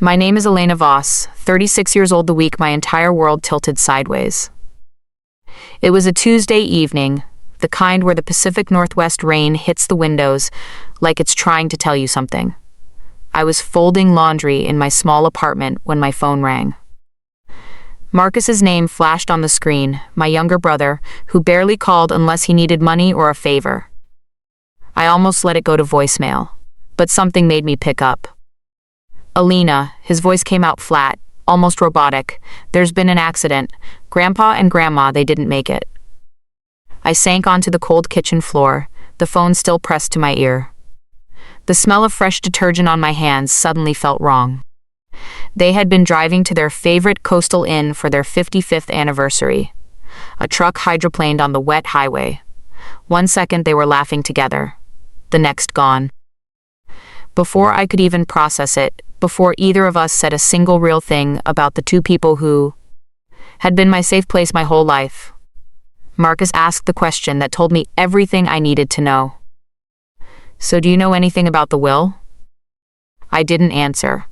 My name is Elena Voss, 36 years old the week my entire world tilted sideways. It was a Tuesday evening, the kind where the Pacific Northwest rain hits the windows like it's trying to tell you something. I was folding laundry in my small apartment when my phone rang. Marcus's name flashed on the screen, my younger brother, who barely called unless he needed money or a favor. I almost let it go to voicemail, but something made me pick up. Alina, his voice came out flat, almost robotic. There's been an accident. Grandpa and Grandma, they didn't make it. I sank onto the cold kitchen floor, the phone still pressed to my ear. The smell of fresh detergent on my hands suddenly felt wrong. They had been driving to their favorite coastal inn for their 55th anniversary. A truck hydroplaned on the wet highway. 1 second they were laughing together, the next gone. Before I could even process it, before either of us said a single real thing about the two people who had been my safe place my whole life, Marcus asked the question that told me everything I needed to know. So do you know anything about the will? I didn't answer.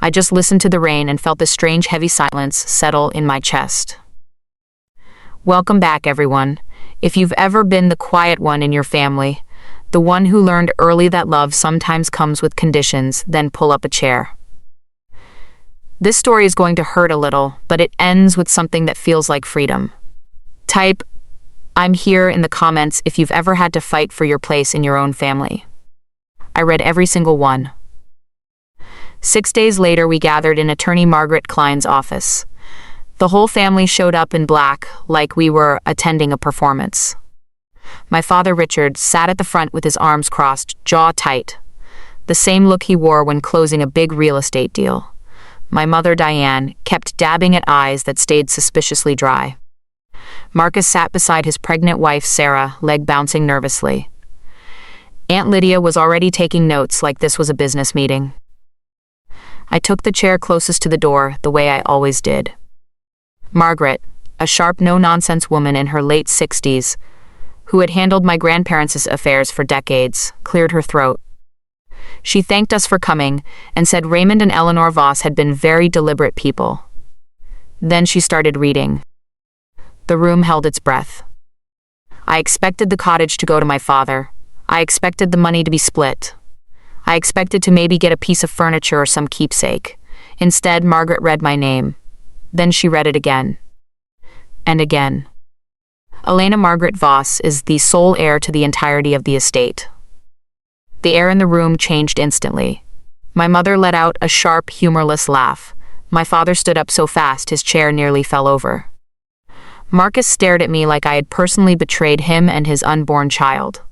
I just listened to the rain and felt this strange heavy silence settle in my chest. Welcome back, everyone. If you've ever been the quiet one in your family, the one who learned early that love sometimes comes with conditions, then pull up a chair. This story is going to hurt a little, but it ends with something that feels like freedom. Type, "I'm here" in the comments if you've ever had to fight for your place in your own family. I read every single one. 6 days later, we gathered in attorney Margaret Klein's office. The whole family showed up in black, like we were attending a performance. My father, Richard, sat at the front with his arms crossed, jaw tight. The same look he wore when closing a big real estate deal. My mother, Diane, kept dabbing at eyes that stayed suspiciously dry. Marcus sat beside his pregnant wife, Sarah, leg bouncing nervously. Aunt Lydia was already taking notes like this was a business meeting. I took the chair closest to the door, the way I always did. Margaret, a sharp, no-nonsense woman in her late 60s, who had handled my grandparents' affairs for decades, cleared her throat. She thanked us for coming and said Raymond and Eleanor Voss had been very deliberate people. Then she started reading. The room held its breath. I expected the cottage to go to my father. I expected the money to be split. I expected to maybe get a piece of furniture or some keepsake. Instead, Margaret read my name. Then she read it again. And again. Elena Margaret Voss is the sole heir to the entirety of the estate. The air in the room changed instantly. My mother let out a sharp, humorless laugh. My father stood up so fast his chair nearly fell over. Marcus stared at me like I had personally betrayed him and his unborn child.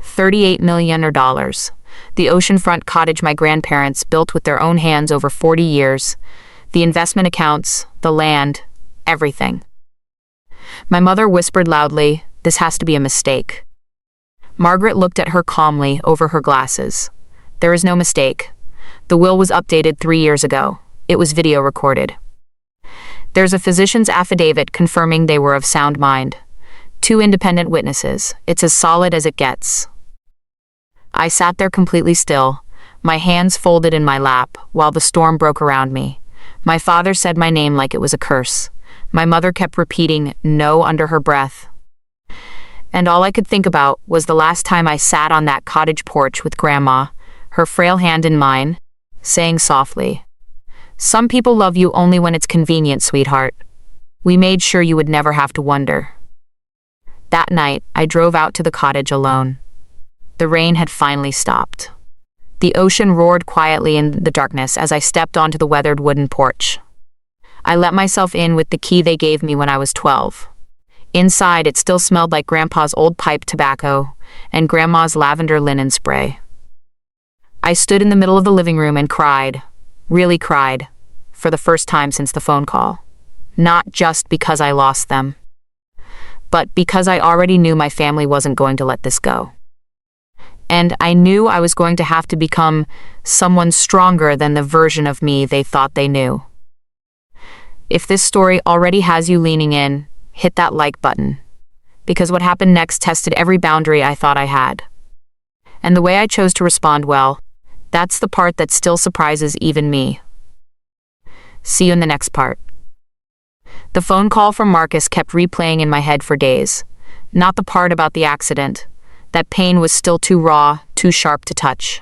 $38 million. The oceanfront cottage my grandparents built with their own hands over 40 years. The investment accounts, the land, everything. My mother whispered loudly, "This has to be a mistake." Margaret looked at her calmly over her glasses. "There is no mistake. The will was updated 3 years ago. It was video recorded. There's a physician's affidavit confirming they were of sound mind. 2 independent witnesses. It's as solid as it gets." I sat there completely still, my hands folded in my lap, while the storm broke around me. My father said my name like it was a curse. My mother kept repeating "no" under her breath. And all I could think about was the last time I sat on that cottage porch with Grandma, her frail hand in mine, saying softly, "Some people love you only when it's convenient, sweetheart. We made sure you would never have to wonder." That night, I drove out to the cottage alone. The rain had finally stopped. The ocean roared quietly in the darkness as I stepped onto the weathered wooden porch. I let myself in with the key they gave me when I was 12. Inside, it still smelled like Grandpa's old pipe tobacco and Grandma's lavender linen spray. I stood in the middle of the living room and cried, really cried, for the first time since the phone call. Not just because I lost them, but because I already knew my family wasn't going to let this go. And I knew I was going to have to become someone stronger than the version of me they thought they knew. If this story already has you leaning in, hit that like button. Because what happened next tested every boundary I thought I had. And the way I chose to respond, well, that's the part that still surprises even me. See you in the next part. The phone call from Marcus kept replaying in my head for days. Not the part about the accident. That pain was still too raw, too sharp to touch.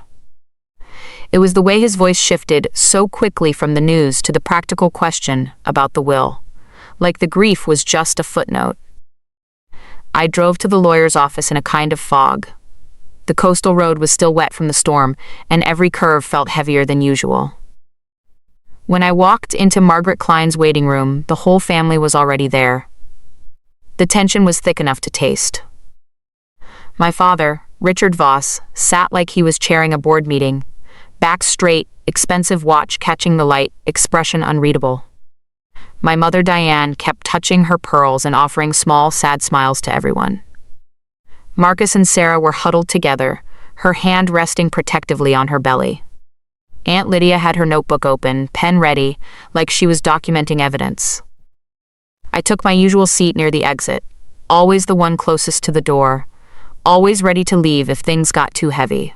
It was the way his voice shifted so quickly from the news to the practical question about the will. Like the grief was just a footnote. I drove to the lawyer's office in a kind of fog. The coastal road was still wet from the storm, and every curve felt heavier than usual. When I walked into Margaret Klein's waiting room, the whole family was already there. The tension was thick enough to taste. My father, Richard Voss, sat like he was chairing a board meeting. Back straight, expensive watch catching the light, expression unreadable. My mother Diane kept touching her pearls and offering small, sad smiles to everyone. Marcus and Sarah were huddled together, her hand resting protectively on her belly. Aunt Lydia had her notebook open, pen ready, like she was documenting evidence. I took my usual seat near the exit, always the one closest to the door, always ready to leave if things got too heavy.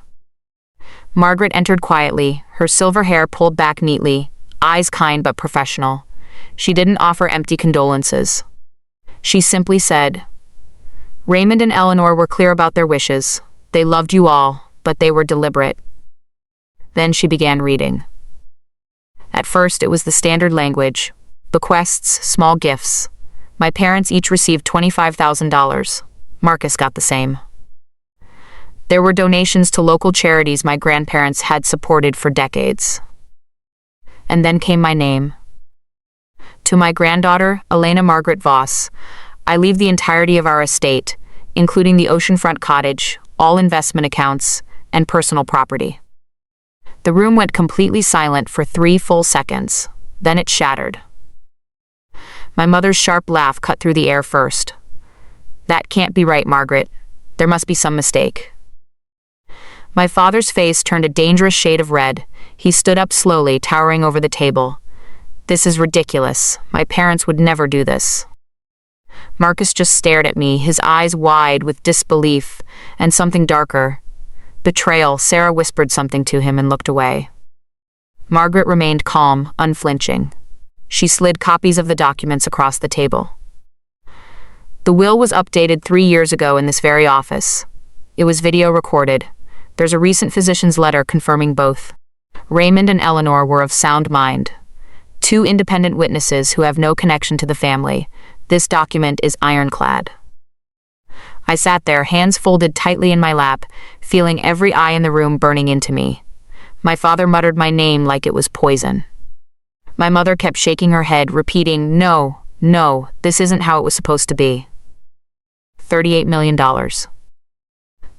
Margaret entered quietly, her silver hair pulled back neatly, eyes kind but professional. She didn't offer empty condolences. She simply said, "Raymond and Eleanor were clear about their wishes. They loved you all, but they were deliberate." Then she began reading. At first, it was the standard language: bequests, small gifts. My parents each received $25,000. Marcus got the same. There were donations to local charities my grandparents had supported for decades. And then came my name. To my granddaughter, Elena Margaret Voss, I leave the entirety of our estate, including the oceanfront cottage, all investment accounts, and personal property. The room went completely silent for 3 full seconds. Then it shattered. My mother's sharp laugh cut through the air first. "That can't be right, Margaret. There must be some mistake." My father's face turned a dangerous shade of red. He stood up slowly, towering over the table. "This is ridiculous. My parents would never do this." Marcus just stared at me, his eyes wide with disbelief and something darker. Betrayal. Sarah whispered something to him and looked away. Margaret remained calm, unflinching. She slid copies of the documents across the table. The will was updated 3 years ago in this very office. It was video recorded. There's a recent physician's letter confirming both. Raymond and Eleanor were of sound mind. 2 independent witnesses who have no connection to the family. This document is ironclad. I sat there, hands folded tightly in my lap, feeling every eye in the room burning into me. My father muttered my name like it was poison. My mother kept shaking her head, repeating, "No, no, this isn't how it was supposed to be." $38 million.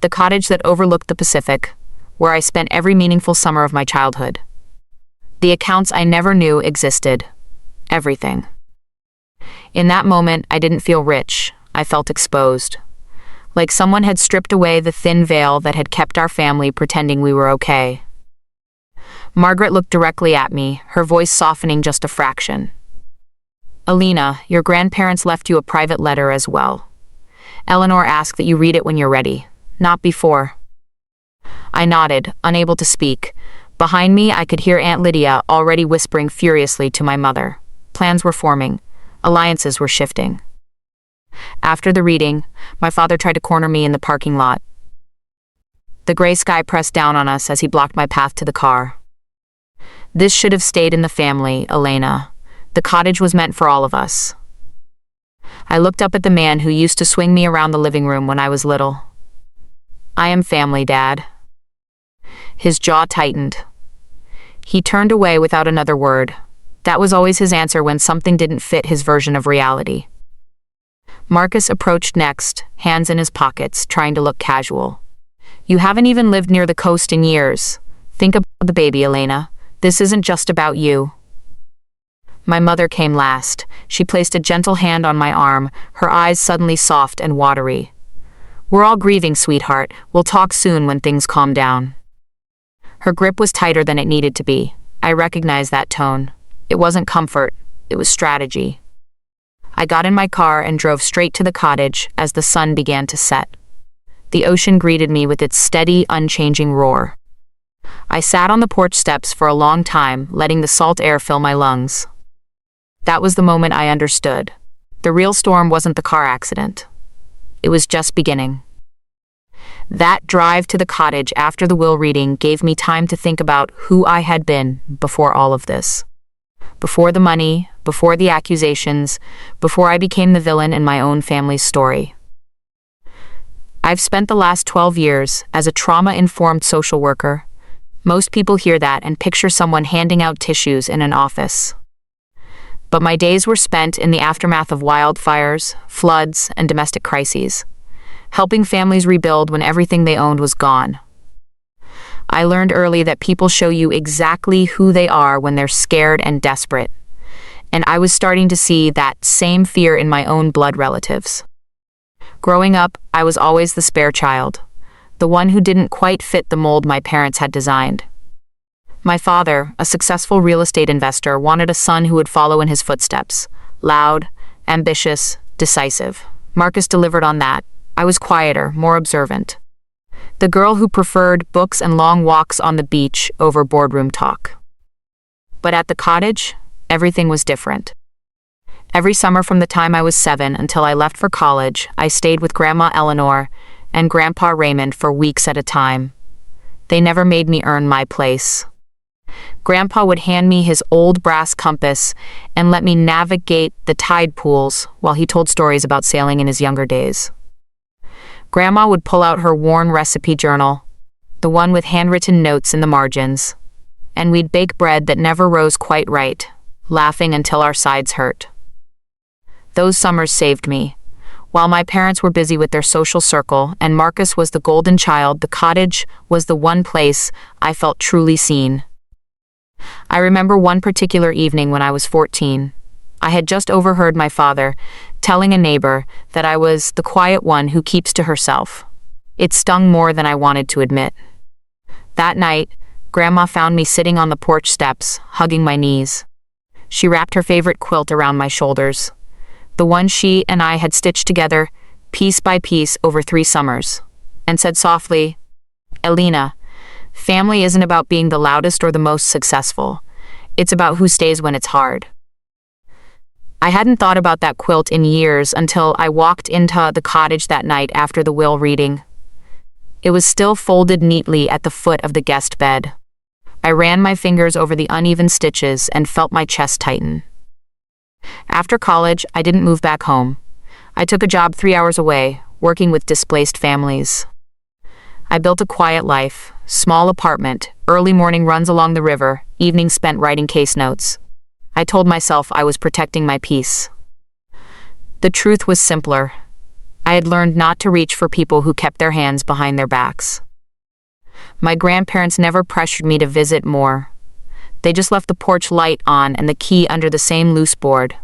The cottage that overlooked the Pacific, where I spent every meaningful summer of my childhood. The accounts I never knew existed. Everything. In that moment, I didn't feel rich. I felt exposed. Like someone had stripped away the thin veil that had kept our family pretending we were okay. Margaret looked directly at me, her voice softening just a fraction. "Alina, your grandparents left you a private letter as well. Eleanor asked that you read it when you're ready, not before." I nodded, unable to speak. Behind me, I could hear Aunt Lydia already whispering furiously to my mother. Plans were forming. Alliances were shifting. After the reading, my father tried to corner me in the parking lot. The gray sky pressed down on us as he blocked my path to the car. "This should have stayed in the family, Elena. The cottage was meant for all of us." I looked up at the man who used to swing me around the living room when I was little. "I am family, Dad." His jaw tightened. He turned away without another word. That was always his answer when something didn't fit his version of reality. Marcus approached next, hands in his pockets, trying to look casual. "You haven't even lived near the coast in years. Think about the baby, Elena. This isn't just about you." My mother came last. She placed a gentle hand on my arm, her eyes suddenly soft and watery. "We're all grieving, sweetheart. We'll talk soon when things calm down." Her grip was tighter than it needed to be. I recognized that tone. It wasn't comfort, it was strategy. I got in my car and drove straight to the cottage as the sun began to set. The ocean greeted me with its steady, unchanging roar. I sat on the porch steps for a long time, letting the salt air fill my lungs. That was the moment I understood. The real storm wasn't the car accident. It was just beginning. That drive to the cottage after the will reading gave me time to think about who I had been before all of this. Before the money, before the accusations, before I became the villain in my own family's story. I've spent the last 12 years as a trauma-informed social worker. Most people hear that and picture someone handing out tissues in an office. But my days were spent in the aftermath of wildfires, floods, and domestic crises, helping families rebuild when everything they owned was gone. I learned early that people show you exactly who they are when they're scared and desperate, and I was starting to see that same fear in my own blood relatives. Growing up, I was always the spare child, the one who didn't quite fit the mold my parents had designed. My father, a successful real estate investor, wanted a son who would follow in his footsteps, loud, ambitious, decisive. Marcus delivered on that. I was quieter, more observant. The girl who preferred books and long walks on the beach over boardroom talk. But at the cottage, everything was different. Every summer from the time I was 7 until I left for college, I stayed with Grandma Eleanor and Grandpa Raymond for weeks at a time. They never made me earn my place. Grandpa would hand me his old brass compass and let me navigate the tide pools while he told stories about sailing in his younger days. Grandma would pull out her worn recipe journal, the one with handwritten notes in the margins, and we'd bake bread that never rose quite right, laughing until our sides hurt. Those summers saved me. While my parents were busy with their social circle and Marcus was the golden child, the cottage was the one place I felt truly seen. I remember one particular evening when I was 14. I had just overheard my father telling a neighbor that I was the quiet one who keeps to herself. It stung more than I wanted to admit. That night, Grandma found me sitting on the porch steps, hugging my knees. She wrapped her favorite quilt around my shoulders, the one she and I had stitched together, piece by piece over 3 summers, and said softly, "Elena, family isn't about being the loudest or the most successful. It's about who stays when it's hard." I hadn't thought about that quilt in years until I walked into the cottage that night after the will reading. It was still folded neatly at the foot of the guest bed. I ran my fingers over the uneven stitches and felt my chest tighten. After college, I didn't move back home. I took a job 3 hours away, working with displaced families. I built a quiet life, small apartment, early morning runs along the river, evenings spent writing case notes. I told myself I was protecting my peace. The truth was simpler. I had learned not to reach for people who kept their hands behind their backs. My grandparents never pressured me to visit more. They just left the porch light on and the key under the same loose board.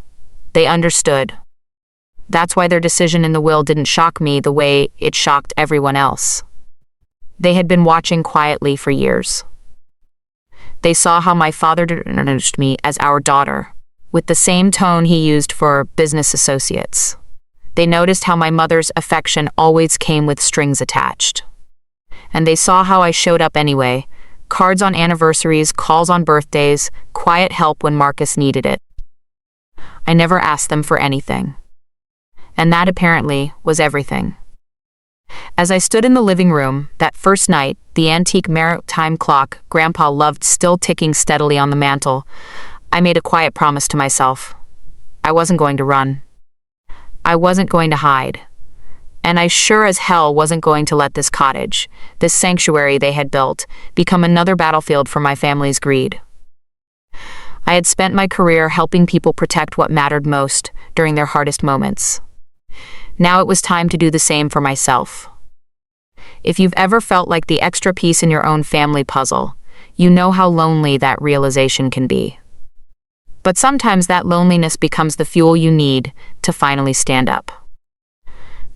They understood. That's why their decision in the will didn't shock me the way it shocked everyone else. They had been watching quietly for years. They saw how my father introduced me as our daughter, with the same tone he used for business associates. They noticed how my mother's affection always came with strings attached. And they saw how I showed up anyway, cards on anniversaries, calls on birthdays, quiet help when Marcus needed it. I never asked them for anything. And that apparently was everything. As I stood in the living room, that first night, the antique maritime clock Grandpa loved still ticking steadily on the mantel, I made a quiet promise to myself. I wasn't going to run. I wasn't going to hide. And I sure as hell wasn't going to let this cottage, this sanctuary they had built, become another battlefield for my family's greed. I had spent my career helping people protect what mattered most during their hardest moments. Now it was time to do the same for myself. If you've ever felt like the extra piece in your own family puzzle, you know how lonely that realization can be. But sometimes that loneliness becomes the fuel you need to finally stand up.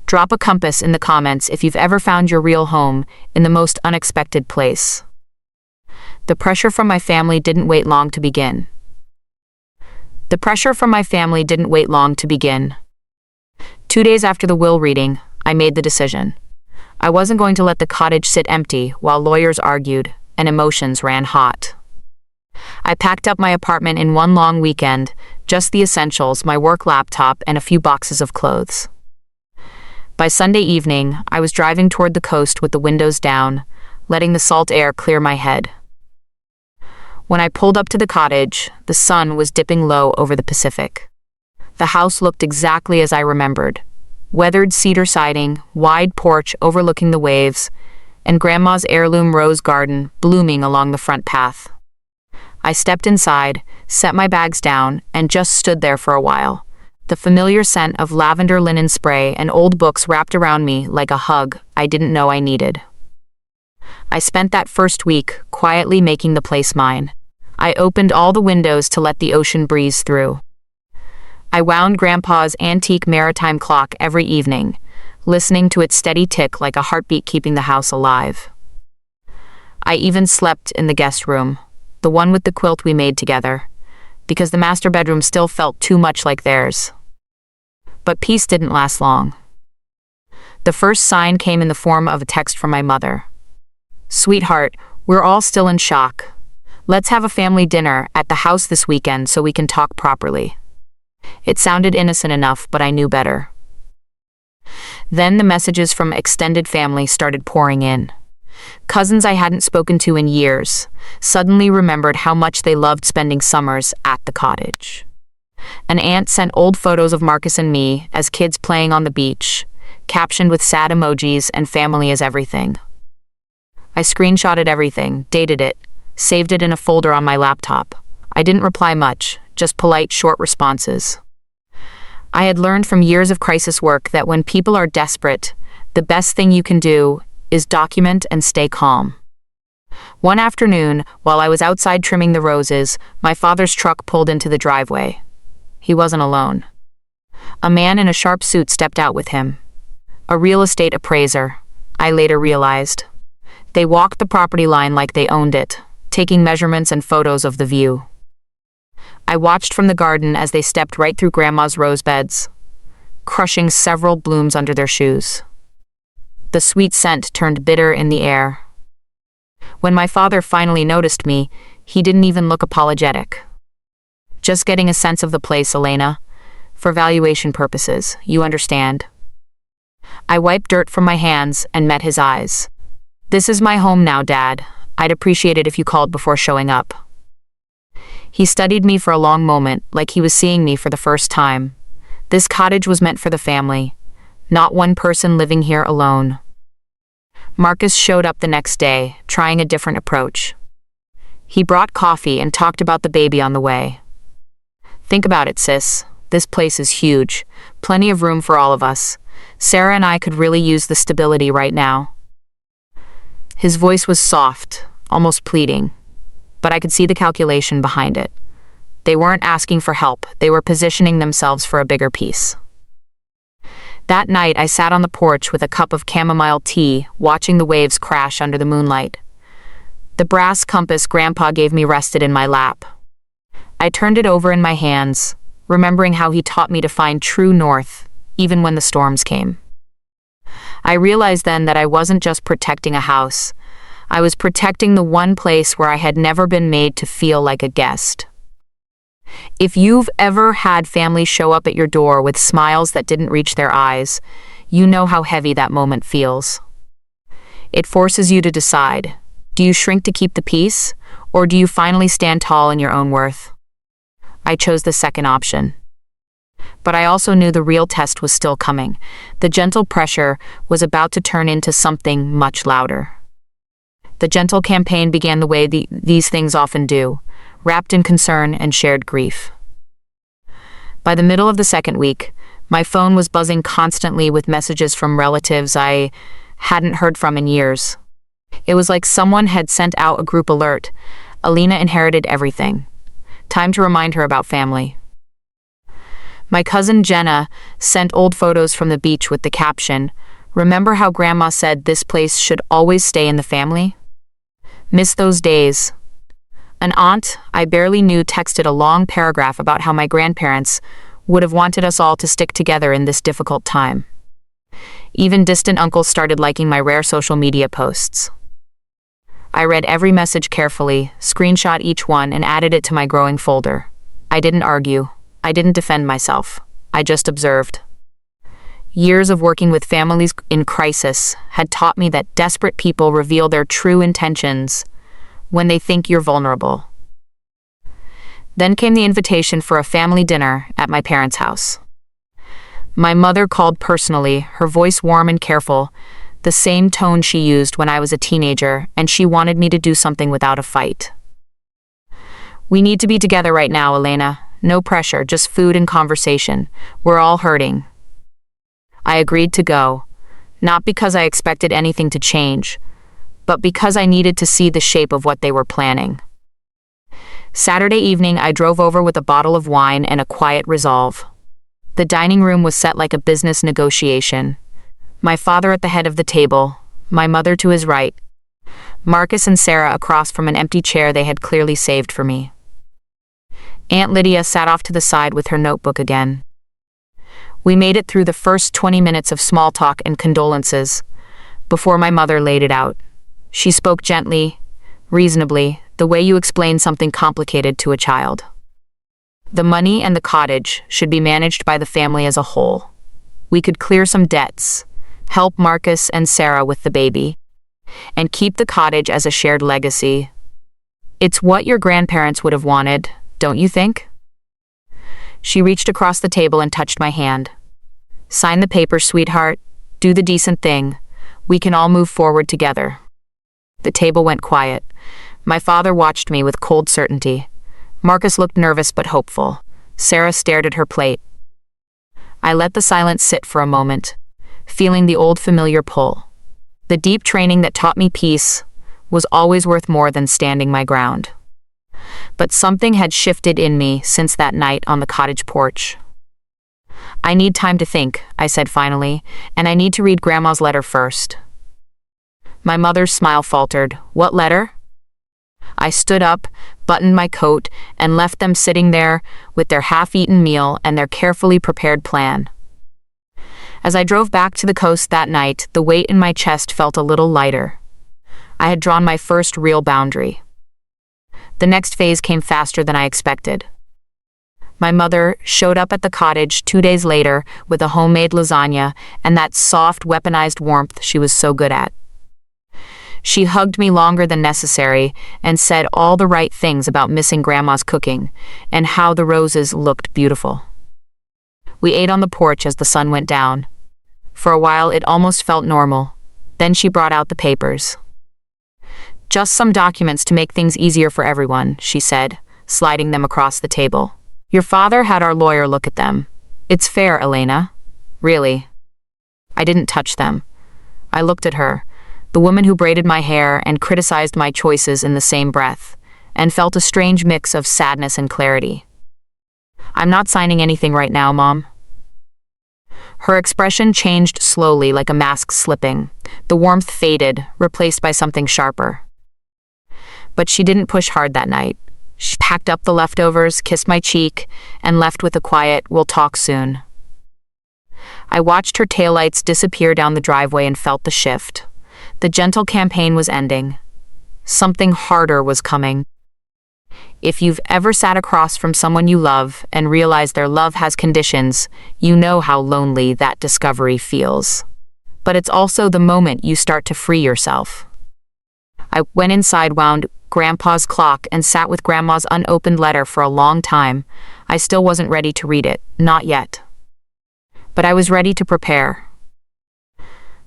Drop a compass in the comments if you've ever found your real home in the most unexpected place. The pressure from my family didn't wait long to begin. 2 days after the will reading, I made the decision. I wasn't going to let the cottage sit empty while lawyers argued and emotions ran hot. I packed up my apartment in one long weekend, just the essentials, my work laptop, and a few boxes of clothes. By Sunday evening, I was driving toward the coast with the windows down, letting the salt air clear my head. When I pulled up to the cottage, the sun was dipping low over the Pacific. The house looked exactly as I remembered. Weathered cedar siding, wide porch overlooking the waves, and Grandma's heirloom rose garden blooming along the front path. I stepped inside, set my bags down, and just stood there for a while. The familiar scent of lavender linen spray and old books wrapped around me like a hug I didn't know I needed. I spent that first week quietly making the place mine. I opened all the windows to let the ocean breeze through. I wound Grandpa's antique maritime clock every evening, listening to its steady tick like a heartbeat keeping the house alive. I even slept in the guest room, the one with the quilt we made together, because the master bedroom still felt too much like theirs. But peace didn't last long. The first sign came in the form of a text from my mother. "Sweetheart, we're all still in shock. Let's have a family dinner at the house this weekend so we can talk properly." It sounded innocent enough, but I knew better. Then the messages from extended family started pouring in. Cousins I hadn't spoken to in years suddenly remembered how much they loved spending summers at the cottage. An aunt sent old photos of Marcus and me as kids playing on the beach, captioned with sad emojis and family is everything. I screenshotted everything, dated it, saved it in a folder on my laptop. I didn't reply much, just polite, short responses. I had learned from years of crisis work that when people are desperate, the best thing you can do is document and stay calm. One afternoon, while I was outside trimming the roses, my father's truck pulled into the driveway. He wasn't alone. A man in a sharp suit stepped out with him. A real estate appraiser, I later realized. They walked the property line like they owned it, taking measurements and photos of the view. I watched from the garden as they stepped right through Grandma's rose beds, crushing several blooms under their shoes. The sweet scent turned bitter in the air. When my father finally noticed me, he didn't even look apologetic. "Just getting a sense of the place, Elena. For valuation purposes, you understand." I wiped dirt from my hands and met his eyes. "This is my home now, Dad. I'd appreciate it if you called before showing up." He studied me for a long moment, like he was seeing me for the first time. This cottage was meant for the family, not one person living here alone. Marcus showed up the next day, trying a different approach. He brought coffee and talked about the baby on the way. "Think about it, sis. This place is huge. Plenty of room for all of us. Sarah and I could really use the stability right now." His voice was soft, almost pleading, but I could see the calculation behind it. They weren't asking for help, they were positioning themselves for a bigger piece. That night, I sat on the porch with a cup of chamomile tea, watching the waves crash under the moonlight. The brass compass Grandpa gave me rested in my lap. I turned it over in my hands, remembering how he taught me to find true north, even when the storms came. I realized then that I wasn't just protecting a house. I was protecting the one place where I had never been made to feel like a guest. If you've ever had family show up at your door with smiles that didn't reach their eyes, you know how heavy that moment feels. It forces you to decide. Do you shrink to keep the peace, or do you finally stand tall in your own worth? I chose the second option. But I also knew the real test was still coming. The gentle pressure was about to turn into something much louder. The gentle campaign began the way these things often do, wrapped in concern and shared grief. By the middle of the second week, my phone was buzzing constantly with messages from relatives I hadn't heard from in years. It was like someone had sent out a group alert. Alina inherited everything. Time to remind her about family. My cousin Jenna sent old photos from the beach with the caption, "Remember how Grandma said this place should always stay in the family?" Miss those days. An aunt I barely knew texted a long paragraph about how my grandparents would have wanted us all to stick together in this difficult time. Even distant uncles started liking my rare social media posts. I read every message carefully, screenshot each one, and added it to my growing folder. I didn't argue. I didn't defend myself. I just observed. Years of working with families in crisis had taught me that desperate people reveal their true intentions when they think you're vulnerable. Then came the invitation for a family dinner at my parents' house. My mother called personally, her voice warm and careful, the same tone she used when I was a teenager, and she wanted me to do something without a fight. "We need to be together right now, Elena. No pressure, just food and conversation. We're all hurting." I agreed to go, not because I expected anything to change, but because I needed to see the shape of what they were planning. Saturday evening, I drove over with a bottle of wine and a quiet resolve. The dining room was set like a business negotiation. My father at the head of the table, my mother to his right, Marcus and Sarah across from an empty chair they had clearly saved for me. Aunt Lydia sat off to the side with her notebook again. We made it through the first 20 minutes of small talk and condolences before my mother laid it out. She spoke gently, reasonably, the way you explain something complicated to a child. The money and the cottage should be managed by the family as a whole. We could clear some debts, help Marcus and Sarah with the baby, and keep the cottage as a shared legacy. It's what your grandparents would have wanted, don't you think? She reached across the table and touched my hand. "Sign the paper, sweetheart. Do the decent thing. We can all move forward together." The table went quiet. My father watched me with cold certainty. Marcus looked nervous but hopeful. Sarah stared at her plate. I let the silence sit for a moment, feeling the old familiar pull. The deep training that taught me peace was always worth more than standing my ground. But something had shifted in me since that night on the cottage porch. "I need time to think," I said finally, "and I need to read Grandma's letter first." My mother's smile faltered. "What letter?" I stood up, buttoned my coat, and left them sitting there with their half-eaten meal and their carefully prepared plan. As I drove back to the coast that night, the weight in my chest felt a little lighter. I had drawn my first real boundary. The next phase came faster than I expected. My mother showed up at the cottage 2 days later with a homemade lasagna and that soft, weaponized warmth she was so good at. She hugged me longer than necessary and said all the right things about missing Grandma's cooking and how the roses looked beautiful. We ate on the porch as the sun went down. For a while, it almost felt normal. Then she brought out the papers. "Just some documents to make things easier for everyone," she said, sliding them across the table. "Your father had our lawyer look at them. It's fair, Elena. Really." I didn't touch them. I looked at her, the woman who braided my hair and criticized my choices in the same breath, and felt a strange mix of sadness and clarity. "I'm not signing anything right now, Mom." Her expression changed slowly like a mask slipping. The warmth faded, replaced by something sharper. But she didn't push hard that night. She packed up the leftovers, kissed my cheek, and left with a quiet, "We'll talk soon." I watched her taillights disappear down the driveway and felt the shift. The gentle campaign was ending. Something harder was coming. If you've ever sat across from someone you love and realized their love has conditions, you know how lonely that discovery feels. But it's also the moment you start to free yourself. I went inside, wound Grandpa's clock, and sat with Grandma's unopened letter for a long time. I still wasn't ready to read it, not yet. But I was ready to prepare.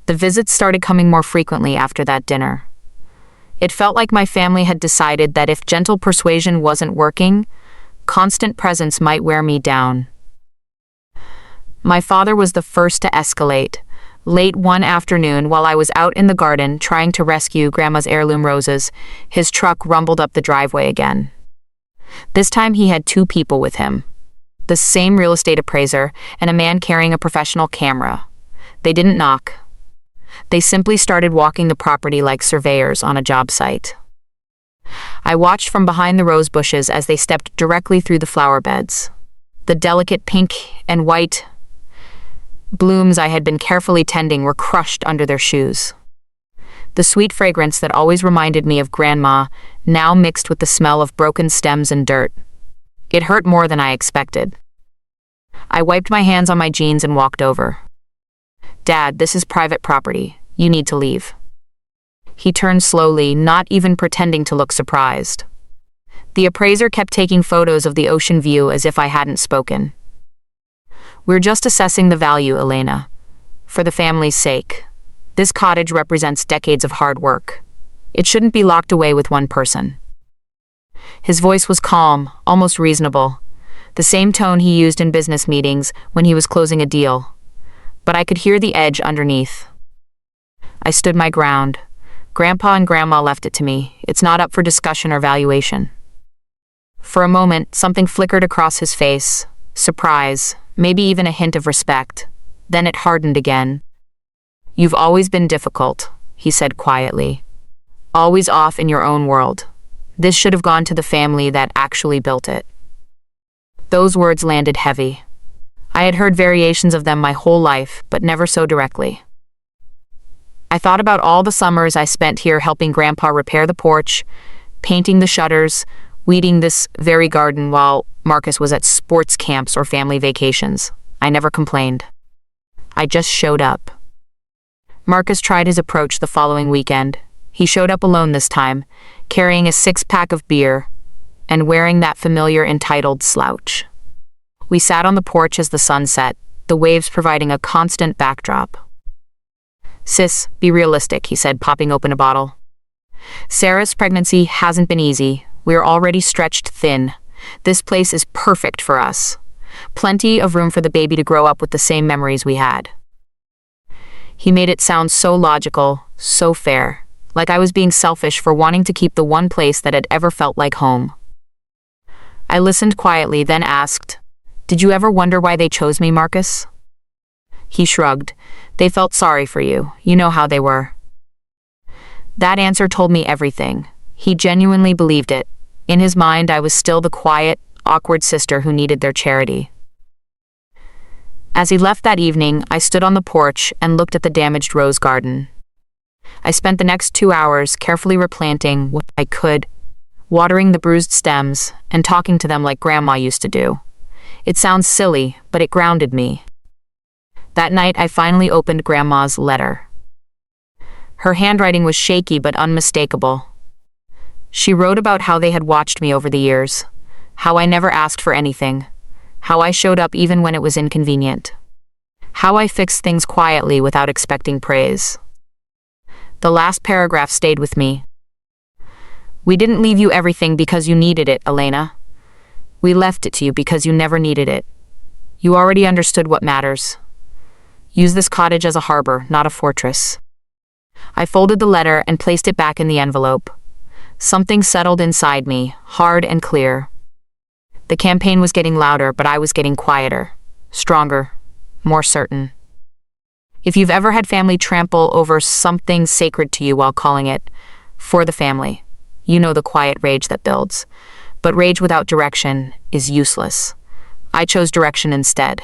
The visits started coming more frequently after that dinner. It felt like my family had decided that if gentle persuasion wasn't working, constant presence might wear me down. My father was the first to escalate. Late one afternoon, while I was out in the garden trying to rescue Grandma's heirloom roses, his truck rumbled up the driveway again. This time he had 2 people with him. The same real estate appraiser and a man carrying a professional camera. They didn't knock. They simply started walking the property like surveyors on a job site. I watched from behind the rose bushes as they stepped directly through the flower beds. The delicate pink and white blooms I had been carefully tending were crushed under their shoes. The sweet fragrance that always reminded me of Grandma now mixed with the smell of broken stems and dirt. It hurt more than I expected. I wiped my hands on my jeans and walked over. Dad, this is private property. You need to leave. He turned slowly, not even pretending to look surprised. The appraiser kept taking photos of the ocean view as if I hadn't spoken. We're just assessing the value, Elena. For the family's sake. This cottage represents decades of hard work. It shouldn't be locked away with one person. His voice was calm, almost reasonable, the same tone he used in business meetings when he was closing a deal. But I could hear the edge underneath. I stood my ground. Grandpa and Grandma left it to me. It's not up for discussion or valuation. For a moment, something flickered across his face. Surprise, maybe even a hint of respect. Then it hardened again. You've always been difficult, he said quietly. Always off in your own world. This should have gone to the family that actually built it. Those words landed heavy. I had heard variations of them my whole life, but never so directly. I thought about all the summers I spent here helping Grandpa repair the porch, painting the shutters, weeding this very garden while Marcus was at sports camps or family vacations. I never complained. I just showed up. Marcus tried his approach the following weekend. He showed up alone this time, carrying a 6-pack of beer and wearing that familiar entitled slouch. We sat on the porch as the sun set, the waves providing a constant backdrop. Sis, be realistic, he said, popping open a bottle. Sarah's pregnancy hasn't been easy. We're already stretched thin. This place is perfect for us. Plenty of room for the baby to grow up with the same memories we had. He made it sound so logical, so fair, like I was being selfish for wanting to keep the one place that had ever felt like home. I listened quietly, then asked, "Did you ever wonder why they chose me, Marcus?" He shrugged. They felt sorry for you. You know how they were. That answer told me everything. He genuinely believed it. In his mind, I was still the quiet, awkward sister who needed their charity. As he left that evening, I stood on the porch and looked at the damaged rose garden. I spent the next 2 hours carefully replanting what I could, watering the bruised stems and talking to them like Grandma used to do. It sounds silly, but it grounded me. That night, I finally opened Grandma's letter. Her handwriting was shaky but unmistakable. She wrote about how they had watched me over the years, how I never asked for anything, how I showed up even when it was inconvenient, how I fixed things quietly without expecting praise. The last paragraph stayed with me. We didn't leave you everything because you needed it, Elena. We left it to you because you never needed it. You already understood what matters. Use this cottage as a harbor, not a fortress. I folded the letter and placed it back in the envelope. Something settled inside me, hard and clear. The campaign was getting louder, but I was getting quieter, stronger, more certain. If you've ever had family trample over something sacred to you while calling it for the family, you know the quiet rage that builds. But rage without direction is useless. I chose direction instead.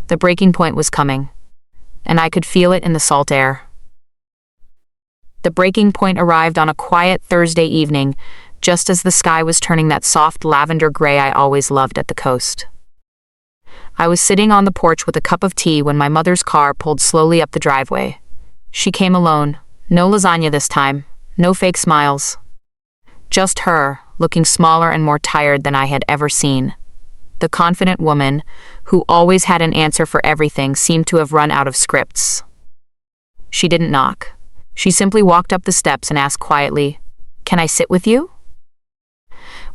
The breaking point was coming, and I could feel it in the salt air. The breaking point arrived on a quiet Thursday evening, just as the sky was turning that soft lavender gray I always loved at the coast. I was sitting on the porch with a cup of tea when my mother's car pulled slowly up the driveway. She came alone, no lasagna this time, no fake smiles. Just her, looking smaller and more tired than I had ever seen. The confident woman, who always had an answer for everything, seemed to have run out of scripts. She didn't knock. She simply walked up the steps and asked quietly, "Can I sit with you?"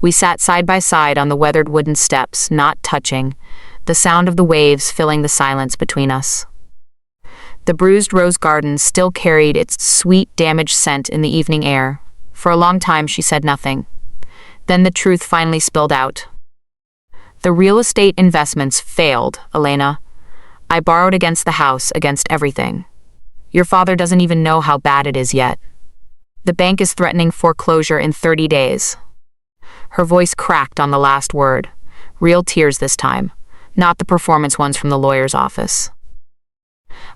We sat side by side on the weathered wooden steps, not touching, the sound of the waves filling the silence between us. The bruised rose garden still carried its sweet, damaged scent in the evening air. For a long time, she said nothing. Then the truth finally spilled out. The real estate investments failed, Elena. I borrowed against the house, against everything. Your father doesn't even know how bad it is yet. The bank is threatening foreclosure in 30 days. Her voice cracked on the last word. Real tears this time, not the performance ones from the lawyer's office.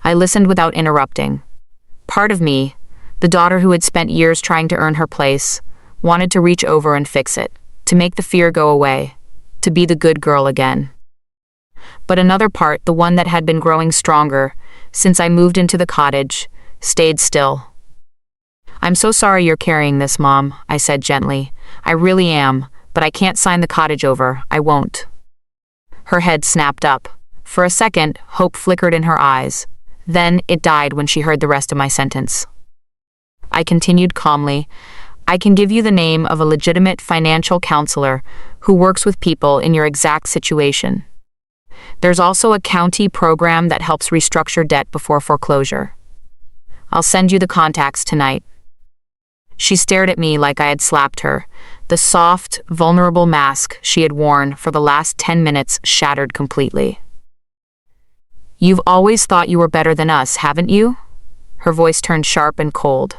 I listened without interrupting. Part of me, the daughter who had spent years trying to earn her place, wanted to reach over and fix it, to make the fear go away, to be the good girl again. But another part, the one that had been growing stronger since I moved into the cottage, stayed still. "I'm so sorry you're carrying this, Mom," I said gently. "I really am, but I can't sign the cottage over. I won't." Her head snapped up. For a second, hope flickered in her eyes. Then it died when she heard the rest of my sentence. I continued calmly, "I can give you the name of a legitimate financial counselor who works with people in your exact situation. There's also a county program that helps restructure debt before foreclosure. I'll send you the contacts tonight." She stared at me like I had slapped her. The soft, vulnerable mask she had worn for the last 10 minutes shattered completely. "You've always thought you were better than us, haven't you?" Her voice turned sharp and cold.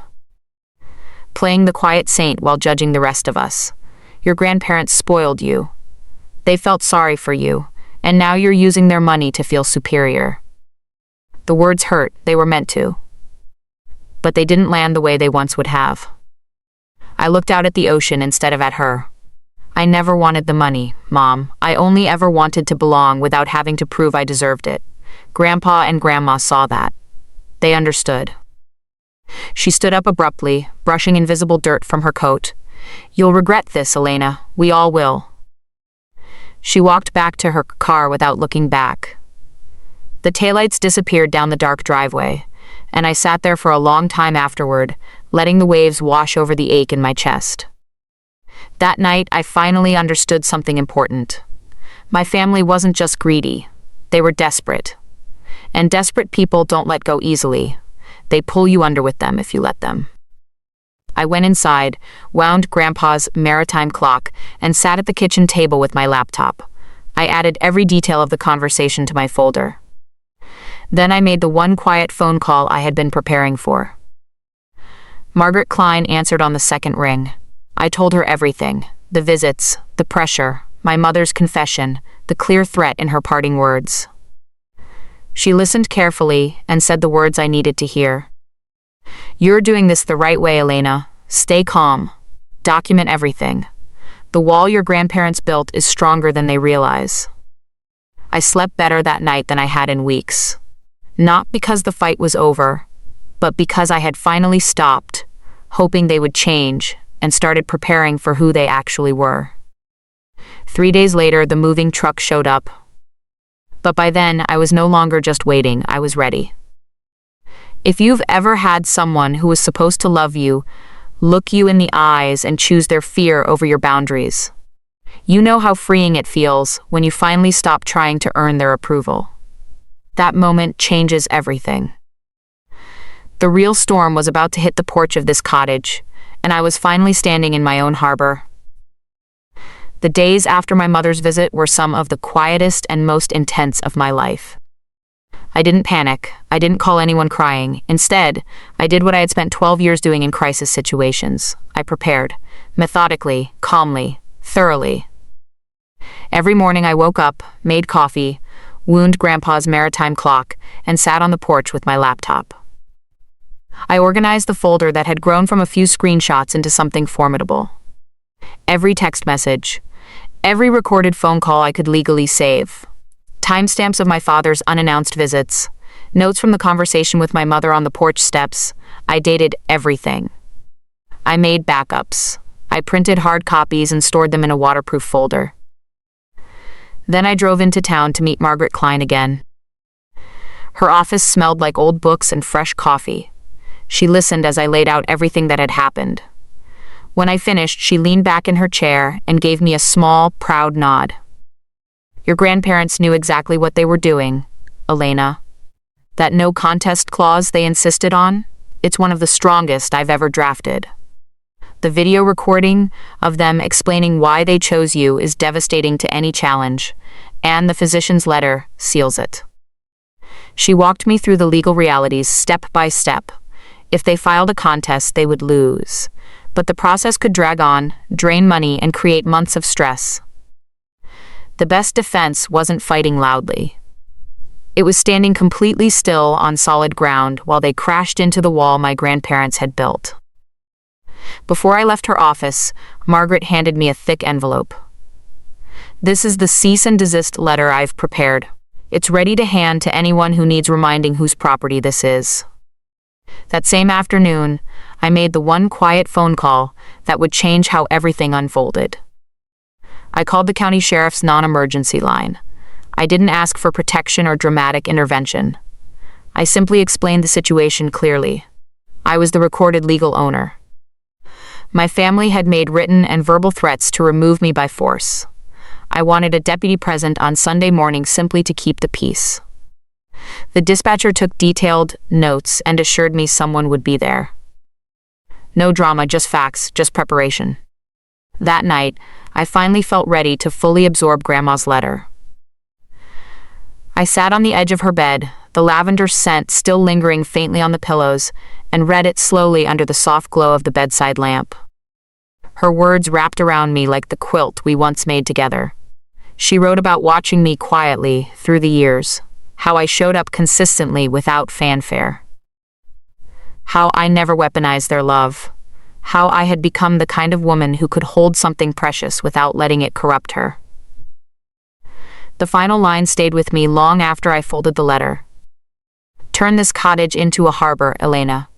"Playing the quiet saint while judging the rest of us. Your grandparents spoiled you. They felt sorry for you, and now you're using their money to feel superior." The words hurt, they were meant to. But they didn't land the way they once would have. I looked out at the ocean instead of at her. "I never wanted the money, Mom. I only ever wanted to belong without having to prove I deserved it. Grandpa and Grandma saw that. They understood." She stood up abruptly, brushing invisible dirt from her coat. "You'll regret this, Elena. We all will." She walked back to her car without looking back. The taillights disappeared down the dark driveway, and I sat there for a long time afterward, letting the waves wash over the ache in my chest. That night, I finally understood something important. My family wasn't just greedy. They were desperate. And desperate people don't let go easily. They pull you under with them if you let them. I went inside, wound Grandpa's maritime clock, and sat at the kitchen table with my laptop. I added every detail of the conversation to my folder. Then I made the one quiet phone call I had been preparing for. Margaret Klein answered on the second ring. I told her everything: the visits, the pressure, my mother's confession, the clear threat in her parting words. She listened carefully and said the words I needed to hear. "You're doing this the right way, Elena. Stay calm. Document everything. The wall your grandparents built is stronger than they realize." I slept better that night than I had in weeks. Not because the fight was over, but because I had finally stopped, hoping they would change, and started preparing for who they actually were. 3 days later, the moving truck showed up. But by then, I was no longer just waiting, I was ready. If you've ever had someone who was supposed to love you, look you in the eyes and choose their fear over your boundaries, you know how freeing it feels when you finally stop trying to earn their approval. That moment changes everything. The real storm was about to hit the porch of this cottage, and I was finally standing in my own harbor. The days after my mother's visit were some of the quietest and most intense of my life. I didn't panic. I didn't call anyone crying. Instead, I did what I had spent 12 years doing in crisis situations. I prepared, methodically, calmly, thoroughly. Every morning I woke up, made coffee, wound Grandpa's maritime clock, and sat on the porch with my laptop. I organized the folder that had grown from a few screenshots into something formidable. Every text message, every recorded phone call I could legally save, timestamps of my father's unannounced visits, notes from the conversation with my mother on the porch steps. I dated everything. I made backups. I printed hard copies and stored them in a waterproof folder. Then I drove into town to meet Margaret Klein again. Her office smelled like old books and fresh coffee. She listened as I laid out everything that had happened. When I finished, she leaned back in her chair and gave me a small, proud nod. "Your grandparents knew exactly what they were doing, Elena. That no contest clause they insisted on, it's one of the strongest I've ever drafted. The video recording of them explaining why they chose you is devastating to any challenge, and the physician's letter seals it." She walked me through the legal realities step by step. If they filed a contest, they would lose. But the process could drag on, drain money, and create months of stress. The best defense wasn't fighting loudly. It was standing completely still on solid ground while they crashed into the wall my grandparents had built. Before I left her office, Margaret handed me a thick envelope. "This is the cease and desist letter I've prepared. It's ready to hand to anyone who needs reminding whose property this is. That same afternoon, I made the one quiet phone call that would change how everything unfolded. I called the county sheriff's non-emergency line. I didn't ask for protection or dramatic intervention. I simply explained the situation clearly. I was the recorded legal owner. My family had made written and verbal threats to remove me by force. I wanted a deputy present on Sunday morning simply to keep the peace. The dispatcher took detailed notes and assured me someone would be there. No drama, just facts, just preparation. That night, I finally felt ready to fully absorb Grandma's letter. I sat on the edge of her bed, the lavender scent still lingering faintly on the pillows, and read it slowly under the soft glow of the bedside lamp. Her words wrapped around me like the quilt we once made together. She wrote about watching me quietly through the years, how I showed up consistently without fanfare, how I never weaponized their love, how I had become the kind of woman who could hold something precious without letting it corrupt her. The final line stayed with me long after I folded the letter. Turn this cottage into a harbor, Elena.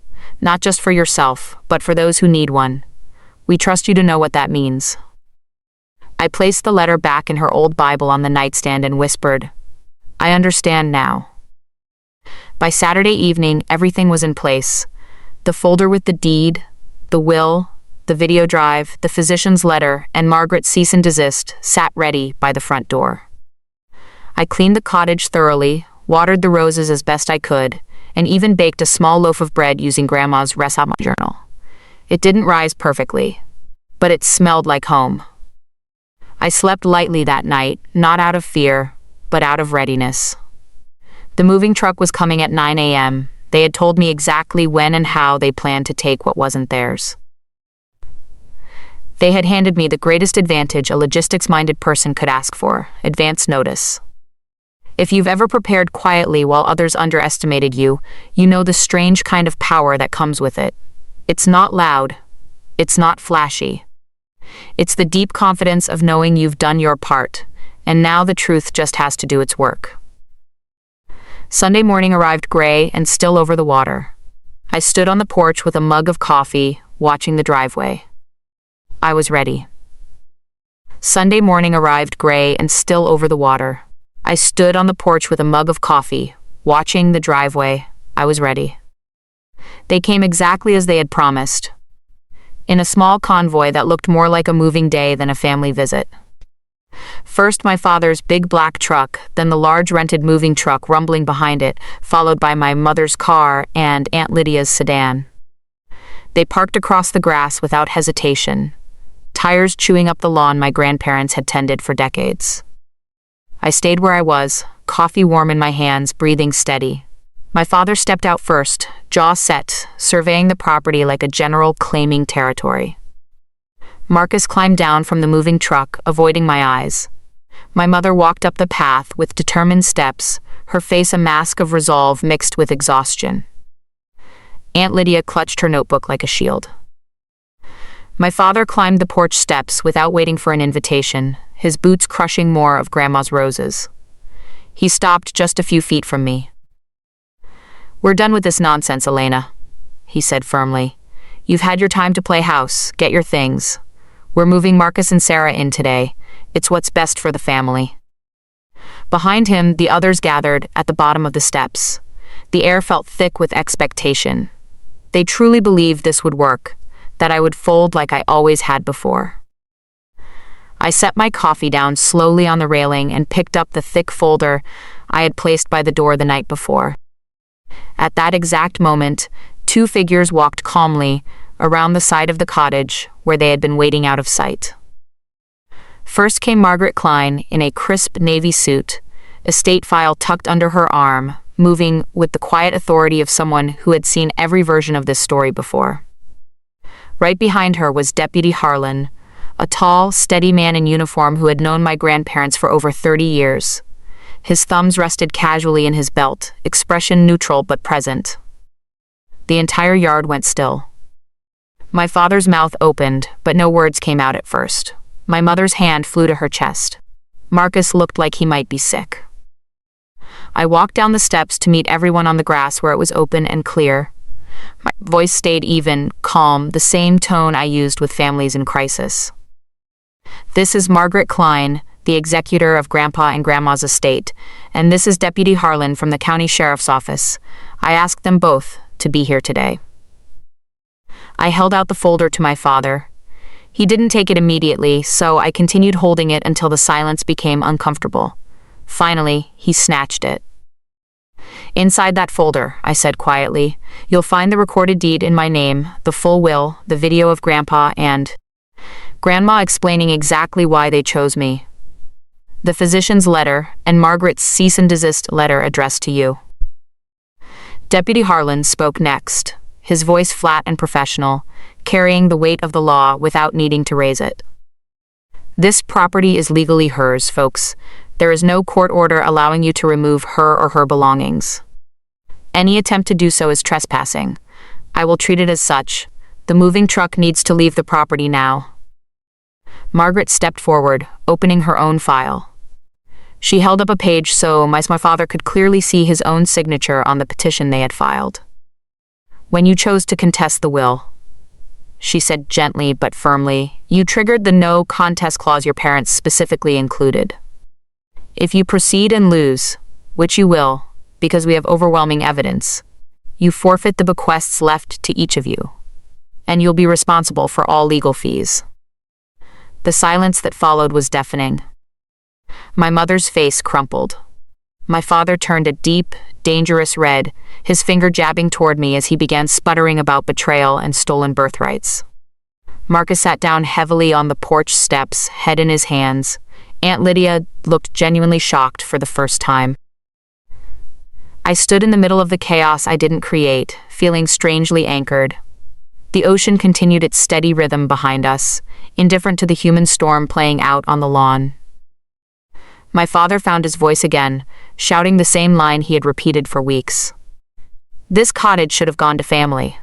Not just for yourself, but for those who need one. We trust you to know what that means. I placed the letter back in her old Bible on the nightstand and whispered, I understand now. By Saturday evening, everything was in place. The folder with the deed, the will, the video drive, the physician's letter, and Margaret's cease and desist sat ready by the front door. I cleaned the cottage thoroughly, watered the roses as best I could, and even baked a small loaf of bread using Grandma's recipe journal. It didn't rise perfectly, but it smelled like home. I slept lightly that night, not out of fear, but out of readiness. The moving truck was coming at 9 a.m. They had told me exactly when and how they planned to take what wasn't theirs. They had handed me the greatest advantage a logistics-minded person could ask for: advance notice. If you've ever prepared quietly while others underestimated you, you know the strange kind of power that comes with it. It's not loud. It's not flashy. It's the deep confidence of knowing you've done your part, and now the truth just has to do its work. Sunday morning arrived gray and still over the water. I stood on the porch with a mug of coffee, watching the driveway. I was ready. Sunday morning arrived gray and still over the water. I stood on the porch with a mug of coffee, watching the driveway. I was ready. They came exactly as they had promised, in a small convoy that looked more like a moving day than a family visit. First my father's big black truck, then the large rented moving truck rumbling behind it, followed by my mother's car and Aunt Lydia's sedan. They parked across the grass without hesitation, tires chewing up the lawn my grandparents had tended for decades. I stayed where I was, coffee warm in my hands, breathing steady. My father stepped out first, jaw set, surveying the property like a general claiming territory. Marcus climbed down from the moving truck, avoiding my eyes. My mother walked up the path with determined steps, her face a mask of resolve mixed with exhaustion. Aunt Lydia clutched her notebook like a shield. My father climbed the porch steps without waiting for an invitation, his boots crushing more of Grandma's roses. He stopped just a few feet from me. "We're done with this nonsense, Elena," he said firmly. "You've had your time to play house, get your things. We're moving Marcus and Sarah in today. It's what's best for the family." Behind him, the others gathered at the bottom of the steps. The air felt thick with expectation. They truly believed this would work, that I would fold like I always had before. I set my coffee down slowly on the railing and picked up the thick folder I had placed by the door the night before. At that exact moment, two figures walked calmly around the side of the cottage where they had been waiting out of sight. First came Margaret Klein in a crisp navy suit, estate file tucked under her arm, moving with the quiet authority of someone who had seen every version of this story before. Right behind her was Deputy Harlan, a tall, steady man in uniform who had known my grandparents for over 30 years. His thumbs rested casually in his belt, expression neutral but present. The entire yard went still. My father's mouth opened, but no words came out at first. My mother's hand flew to her chest. Marcus looked like he might be sick. I walked down the steps to meet everyone on the grass where it was open and clear. My voice stayed even, calm, the same tone I used with families in crisis. This is Margaret Klein, the executor of Grandpa and Grandma's estate, and this is Deputy Harlan from the County Sheriff's Office. I asked them both to be here today. I held out the folder to my father. He didn't take it immediately, so I continued holding it until the silence became uncomfortable. Finally, he snatched it. "Inside that folder," I said quietly, "you'll find the recorded deed in my name, the full will, the video of Grandpa and Grandma explaining exactly why they chose me, the physician's letter, and Margaret's cease and desist letter addressed to you." Deputy Harlan spoke next, his voice flat and professional, carrying the weight of the law without needing to raise it. "This property is legally hers, folks. There is no court order allowing you to remove her or her belongings. Any attempt to do so is trespassing. I will treat it as such. The moving truck needs to leave the property now." Margaret stepped forward, opening her own file. She held up a page so my father could clearly see his own signature on the petition they had filed. "When you chose to contest the will," she said gently but firmly, "you triggered the no contest clause your parents specifically included. If you proceed and lose, which you will, because we have overwhelming evidence, you forfeit the bequests left to each of you, and you'll be responsible for all legal fees." The silence that followed was deafening. My mother's face crumpled. My father turned a deep, dangerous red, his finger jabbing toward me as he began sputtering about betrayal and stolen birthrights. Marcus sat down heavily on the porch steps, head in his hands. Aunt Lydia looked genuinely shocked for the first time. I stood in the middle of the chaos I didn't create, feeling strangely anchored. The ocean continued its steady rhythm behind us, indifferent to the human storm playing out on the lawn. My father found his voice again, shouting the same line he had repeated for weeks. "This cottage should have gone to family."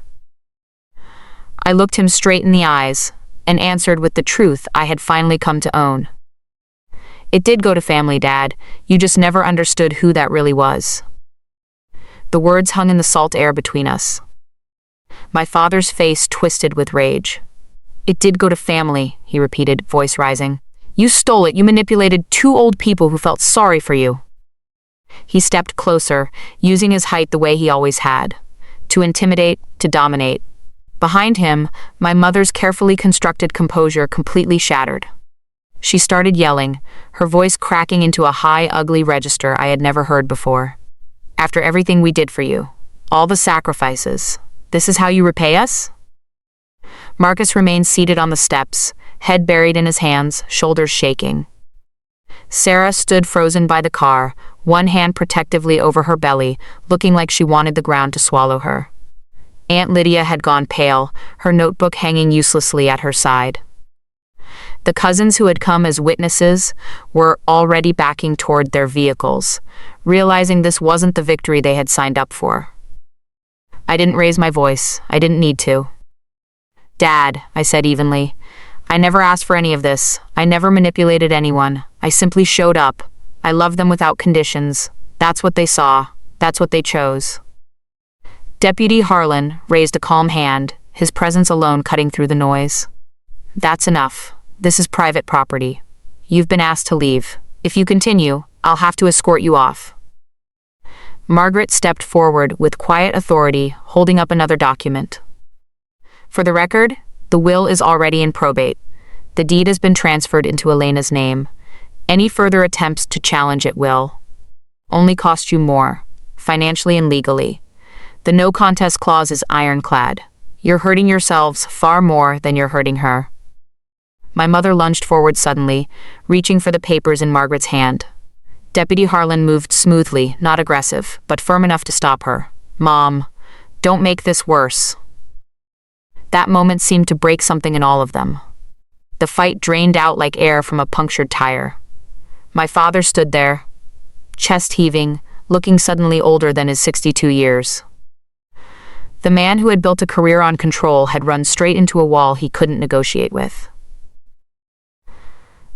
I looked him straight in the eyes and answered with the truth I had finally come to own. "It did go to family, Dad. You just never understood who that really was." The words hung in the salt air between us. My father's face twisted with rage. "It did go to family," he repeated, voice rising. "You stole it. You manipulated two old people who felt sorry for you." He stepped closer, using his height the way he always had, to intimidate, to dominate. Behind him, my mother's carefully constructed composure completely shattered. She started yelling, her voice cracking into a high, ugly register I had never heard before. "After everything we did for you, all the sacrifices, this is how you repay us?" Marcus remained seated on the steps, head buried in his hands, shoulders shaking. Sarah stood frozen by the car, one hand protectively over her belly, looking like she wanted the ground to swallow her. Aunt Lydia had gone pale, her notebook hanging uselessly at her side. The cousins who had come as witnesses were already backing toward their vehicles, realizing this wasn't the victory they had signed up for. I didn't raise my voice. I didn't need to. "Dad," I said evenly, "I never asked for any of this. I never manipulated anyone. I simply showed up. I loved them without conditions. That's what they saw. That's what they chose." Deputy Harlan raised a calm hand, his presence alone cutting through the noise. "That's enough. This is private property. You've been asked to leave. If you continue, I'll have to escort you off." Margaret stepped forward with quiet authority, holding up another document. "For the record, the will is already in probate. The deed has been transferred into Elena's name. Any further attempts to challenge it will only cost you more, financially and legally. The no contest clause is ironclad. You're hurting yourselves far more than you're hurting her." My mother lunged forward suddenly, reaching for the papers in Margaret's hand. Deputy Harlan moved smoothly, not aggressive, but firm enough to stop her. "Mom, don't make this worse." That moment seemed to break something in all of them. The fight drained out like air from a punctured tire. My father stood there, chest heaving, looking suddenly older than his 62 years. The man who had built a career on control had run straight into a wall he couldn't negotiate with.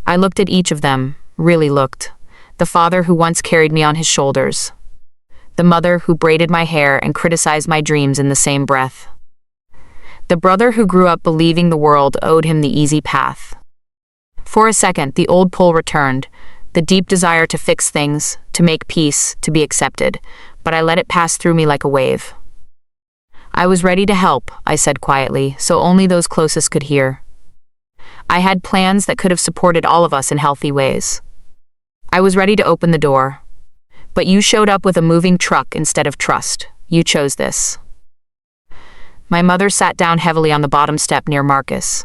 I looked at each of them, really looked. The father who once carried me on his shoulders, The mother who braided my hair and criticized my dreams in the same breath. The brother who grew up believing the world owed him the easy path. For a second, the old pull returned, the deep desire to fix things, to make peace, to be accepted, but I let it pass through me like a wave. I was ready to help, I said quietly, so only those closest could hear. I had plans that could have supported all of us in healthy ways. I was ready to open the door. But you showed up with a moving truck instead of trust. You chose this. My mother sat down heavily on the bottom step near Marcus.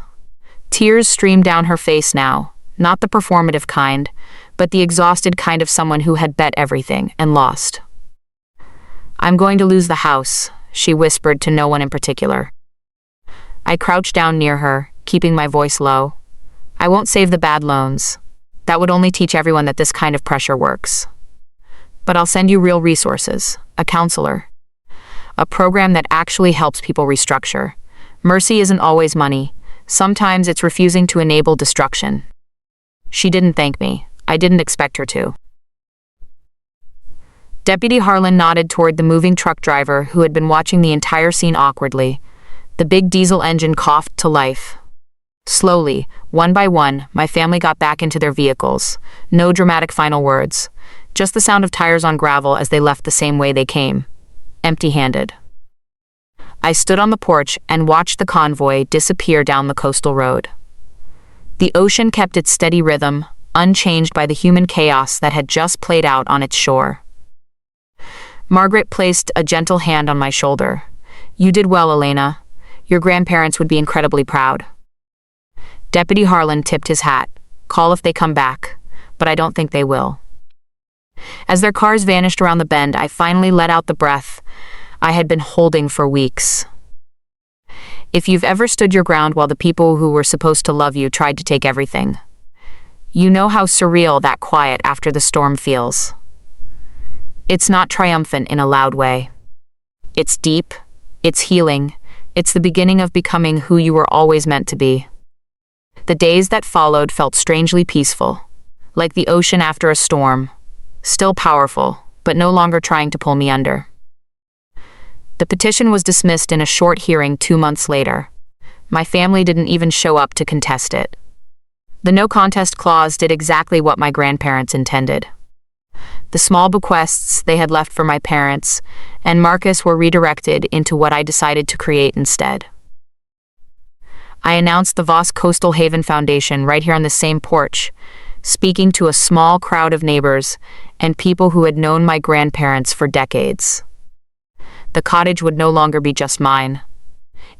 Tears streamed down her face now, not the performative kind, but the exhausted kind of someone who had bet everything and lost. I'm going to lose the house, she whispered to no one in particular. I crouched down near her, keeping my voice low. I won't save the bad loans. That would only teach everyone that this kind of pressure works. But I'll send you real resources, a counselor. A program that actually helps people restructure. Mercy isn't always money. Sometimes it's refusing to enable destruction. She didn't thank me. I didn't expect her to. Deputy Harlan nodded toward the moving truck driver who had been watching the entire scene awkwardly. The big diesel engine coughed to life. Slowly, one by one, my family got back into their vehicles. No dramatic final words. Just the sound of tires on gravel as they left the same way they came, empty-handed. I stood on the porch and watched the convoy disappear down the coastal road. The ocean kept its steady rhythm, unchanged by the human chaos that had just played out on its shore. Margaret placed a gentle hand on my shoulder. You did well, Elena. Your grandparents would be incredibly proud. Deputy Harlan tipped his hat. Call if they come back, but I don't think they will. As their cars vanished around the bend, I finally let out the breath I had been holding for weeks. If you've ever stood your ground while the people who were supposed to love you tried to take everything, you know how surreal that quiet after the storm feels. It's not triumphant in a loud way. It's deep, it's healing, it's the beginning of becoming who you were always meant to be. The days that followed felt strangely peaceful, like the ocean after a storm. Still powerful, but no longer trying to pull me under. The petition was dismissed in a short hearing 2 months later. My family didn't even show up to contest it. The no contest clause did exactly what my grandparents intended. The small bequests they had left for my parents and Marcus were redirected into what I decided to create instead. I announced the Voss Coastal Haven Foundation right here on the same porch, speaking to a small crowd of neighbors and people who had known my grandparents for decades. The cottage would no longer be just mine.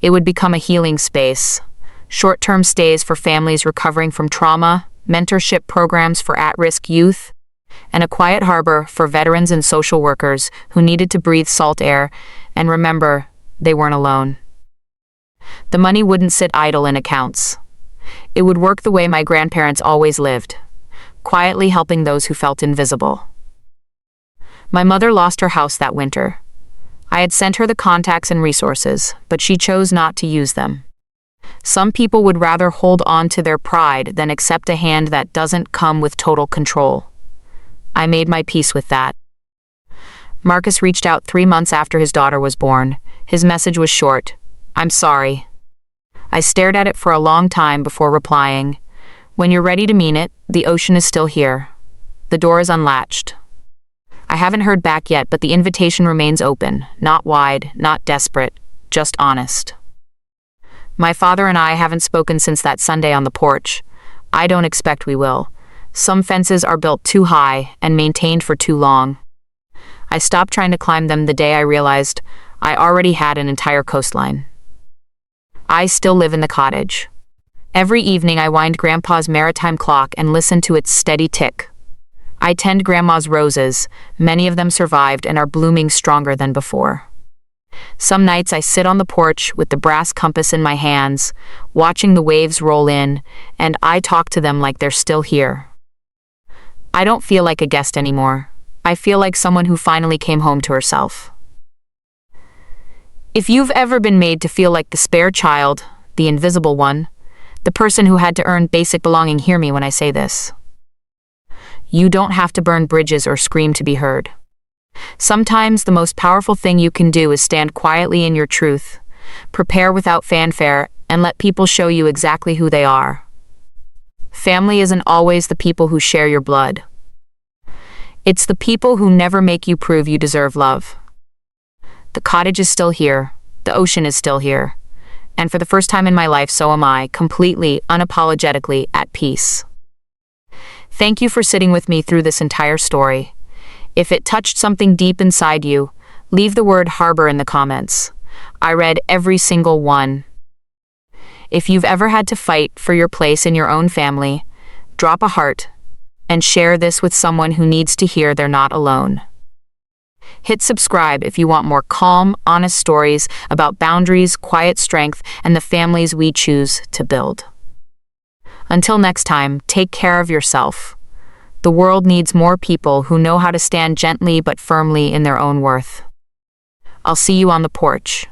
It would become a healing space, short-term stays for families recovering from trauma, mentorship programs for at-risk youth, and a quiet harbor for veterans and social workers who needed to breathe salt air and remember they weren't alone. The money wouldn't sit idle in accounts. It would work the way my grandparents always lived, quietly helping those who felt invisible. My mother lost her house that winter. I had sent her the contacts and resources, but she chose not to use them. Some people would rather hold on to their pride than accept a hand that doesn't come with total control. I made my peace with that. Marcus reached out 3 months after his daughter was born. His message was short. I'm sorry. I stared at it for a long time before replying. When you're ready to mean it, the ocean is still here. The door is unlatched. I haven't heard back yet, but the invitation remains open, not wide, not desperate, just honest. My father and I haven't spoken since that Sunday on the porch. I don't expect we will. Some fences are built too high and maintained for too long. I stopped trying to climb them the day I realized I already had an entire coastline. I still live in the cottage. Every evening I wind Grandpa's maritime clock and listen to its steady tick. I tend Grandma's roses. Many of them survived and are blooming stronger than before. Some nights I sit on the porch with the brass compass in my hands, watching the waves roll in, and I talk to them like they're still here. I don't feel like a guest anymore. I feel like someone who finally came home to herself. If you've ever been made to feel like the spare child, the invisible one, the person who had to earn basic belonging, hear me when I say this. You don't have to burn bridges or scream to be heard. Sometimes the most powerful thing you can do is stand quietly in your truth, prepare without fanfare, and let people show you exactly who they are. Family isn't always the people who share your blood. It's the people who never make you prove you deserve love. The cottage is still here, the ocean is still here, and for the first time in my life, so am I, completely, unapologetically at peace. Thank you for sitting with me through this entire story. If it touched something deep inside you, leave the word harbor in the comments. I read every single one. If you've ever had to fight for your place in your own family, drop a heart and share this with someone who needs to hear they're not alone. Hit subscribe if you want more calm, honest stories about boundaries, quiet strength, and the families we choose to build. Until next time, take care of yourself. The world needs more people who know how to stand gently but firmly in their own worth. I'll see you on the porch.